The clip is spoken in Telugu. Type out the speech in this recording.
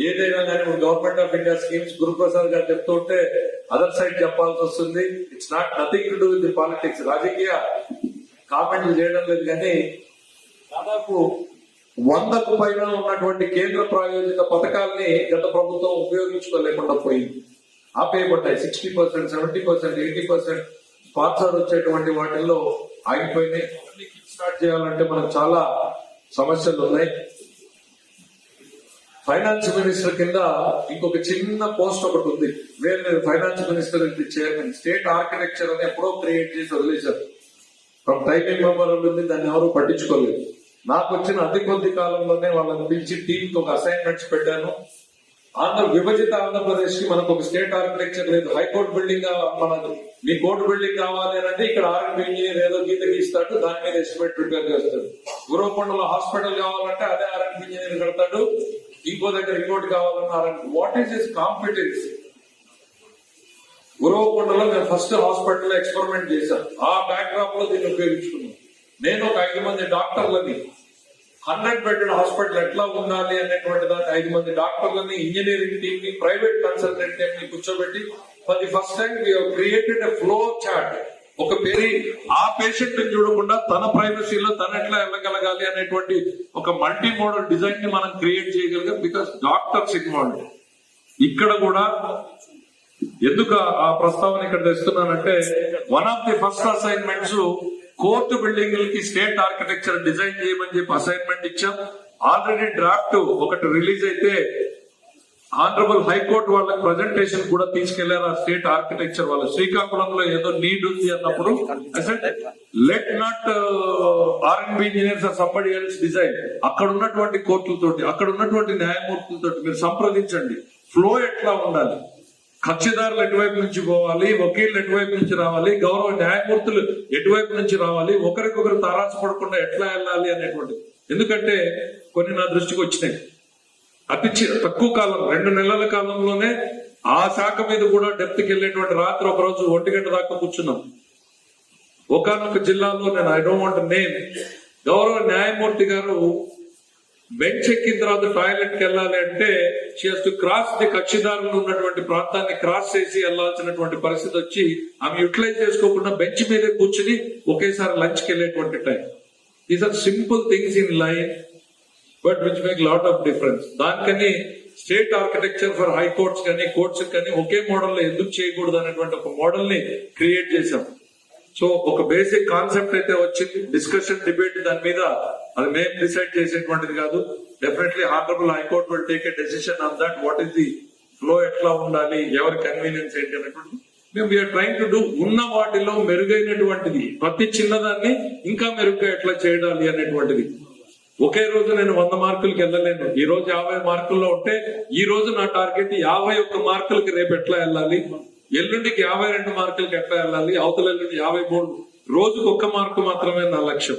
ఏదైనా కానీ government of India schemes Guruprasad గారు చెప్తుంటే అదర్ సైడ్ చెప్పాల్సి వస్తుంది. It's not nothing to do with the politics. రాజకీయ కామెంట్లు చేయడం లేదు, కానీ దాదాపు 100కు పైన ఉన్నటువంటి కేంద్ర ప్రాయోజిత పథకాల్ని గత ప్రభుత్వం ఉపయోగించుకోలేకుండా పోయింది, ఆపేయబడ్డాయి. 60%, 70%, 80% స్పాన్సర్ వచ్చేటువంటి వాటిల్లో ఆగిపోయినాయి. స్టార్ట్ చేయాలంటే మనకు చాలా సమస్యలు ఉన్నాయి. ఫైనాన్స్ మినిస్టర్ కింద ఇంకొక చిన్న పోస్ట్ ఒకటి ఉంది. వేరే finance minister chairman state architecture అని ఎప్పుడో క్రియేట్ చేసి వదిలేశారు. ఫ్రమ్ టైమింగ్ మెంబర్ ఉంది, దాన్ని ఎవరు పట్టించుకోలేదు. నాకు వచ్చిన అతి కొద్ది కాలంలోనే వాళ్ళని పిలిచి టీంకి ఒక అసైన్మెంట్స్ పెట్టాను. విభజిత ఆంధ్రప్రదేశ్ కి మనకు ఒక స్టేట్ ఆర్కిటెక్చర్ లేదు. హైకోర్టు బిల్డింగ్ మనకు మీ కోర్టు బిల్డింగ్ కావాలి అంటే ఇక్కడ ఆర్ఎండ్ ఇంజనీర్ ఏదో గీత గీస్తాడు, దాని మీద ఎస్టిమేట్ ప్రిపేర్ చేస్తాడు. గురవకొండలో హాస్పిటల్ కావాలంటే అదే ఆర్ఎండ్ ఇంజనీర్ కడతాడు, ఇంకో దగ్గర ఇంకోటి కావాలన్నా ఆర్ఎండ్. What is his competency? గురవకొండలో నేను ఫస్ట్ హాస్పిటల్ ఎక్స్పెరిమెంట్ చేశాను. ఆ బ్యాక్ డ్రాప్ లో దీన్ని ఉపయోగించుకున్నాను. నేను ఒక 5 మంది డాక్టర్లని 100 బెడెడ్ హాస్పిటల్ ఎట్లా ఉండాలి అనేటువంటి దాన్ని 5 మంది డాక్టర్లని, ఇంజనీరింగ్ టీమ్ ని, ప్రైవేట్ కన్సల్టెంట్ టీమ్ ని కూర్చోబెట్టి for the first time we have created a flow chart. ఒక పేరు ఆ పేషెంట్ ని చూడకుండా తన ప్రైవసీలో తన ఎట్లా వెళ్ళగలగాలి అనేటువంటి ఒక మల్టీ మోడల్ డిజైన్ ని మనం క్రియేట్ చేయగలిగాం. Because doctors involve. ఇక్కడ కూడా ఎందుకు ఆ ప్రస్తావన ఇక్కడ తెస్తున్నానంటే, one of the first assignments court బిల్డింగ్లకి స్టేట్ ఆర్కిటెక్చర్ డిజైన్ చేయమని చెప్పి అసైన్మెంట్ ఇచ్చాం. ఆల్రెడీ డ్రాఫ్ట్ ఒకటి రిలీజ్ అయితే ఆనరబుల్ హైకోర్టు వాళ్ళకి ప్రజెంటేషన్ కూడా తీసుకెళ్లారు. ఆ స్టేట్ ఆర్కిటెక్చర్ వాళ్ళు శ్రీకాకుళంలో ఏదో నీడ్ ఉంది అన్నప్పుడు let not R and B engineers or somebody else design. అక్కడ ఉన్నటువంటి కోర్టులతోటి, అక్కడ ఉన్నటువంటి న్యాయమూర్తులతో మీరు సంప్రదించండి. ఫ్లో ఎట్లా ఉండాలి, కక్షిదారులు ఎటువైపు నుంచి పోవాలి, వకీళ్ళు ఎటువైపు నుంచి రావాలి, గౌరవ న్యాయమూర్తులు ఎటువైపు నుంచి రావాలి, ఒకరికొకరు తారాసపడకుండా ఎట్లా వెళ్ళాలి అనేటువంటిది. ఎందుకంటే కొన్ని నా దృష్టికి వచ్చినాయి. అతి తక్కువ కాలం 2 నెలల కాలంలోనే ఆ శాఖ మీద కూడా డెప్త్కి వెళ్ళేటువంటి రాత్రి ఒక రోజు 1 గంట దాకా కూర్చున్నాం. ఒకనొక జిల్లాలో నేను ఐ డోంట్ వాంట్ నేమ్, గౌరవ న్యాయమూర్తి గారు బెంచ్ ఎక్కిన తర్వాత టాయిలెట్ కి వెళ్ళాలి అంటే she has to cross the కక్షిదారులు ఉన్నటువంటి ప్రాంతాన్ని క్రాస్ చేసి వెళ్లాల్సినటువంటి పరిస్థితి వచ్చి ఆమె యూటిలైజ్ చేసుకోకుండా బెంచ్ మీదే కూర్చుని ఒకేసారి లంచ్ కి వెళ్ళేటువంటి time. These are simple things in life but which make lot of difference. దానికని స్టేట్ ఆర్కిటెక్చర్ ఫర్ హైకోర్ట్స్ కానీ కోర్ట్స్ కానీ ఒకే మోడల్ లో ఎందుకు చేయకూడదు అనేటువంటి ఒక మోడల్ ని క్రియేట్ చేశాం. సో ఒక బేసిక్ కాన్సెప్ట్ అయితే వచ్చింది. డిస్కషన్, డిబేట్ దాని మీద అది మేము డిసైడ్ చేసేటువంటిది కాదు. Definitely honourable high court will take a decision on that. What is the flow, ఎట్లా ఉండాలి, ఎవరి కన్వీనియన్స్ ఏంటి అనేటువంటి మేము వీఆర్ ట్రైంగ్ టు డూ. ఉన్న వాటిలో మెరుగైనటువంటిది ప్రతి చిన్నదాన్ని ఇంకా మెరుగ్గా ఎట్లా చేయాలి అనేటువంటిది. ఒకే రోజు నేను 100 మార్కులకి వెళ్ళలేను. ఈ రోజు 50 మార్కుల్లో ఉంటే ఈ రోజు నా టార్గెట్ 51 మార్కులకి రేపు ఎట్లా వెళ్ళాలి, ఎల్లుండికి 52 మార్కులకి ఎట్లా వెళ్ళాలి, అవతల ఎల్లుండి 53. రోజుకు 1 మార్కు మాత్రమే నా లక్ష్యం.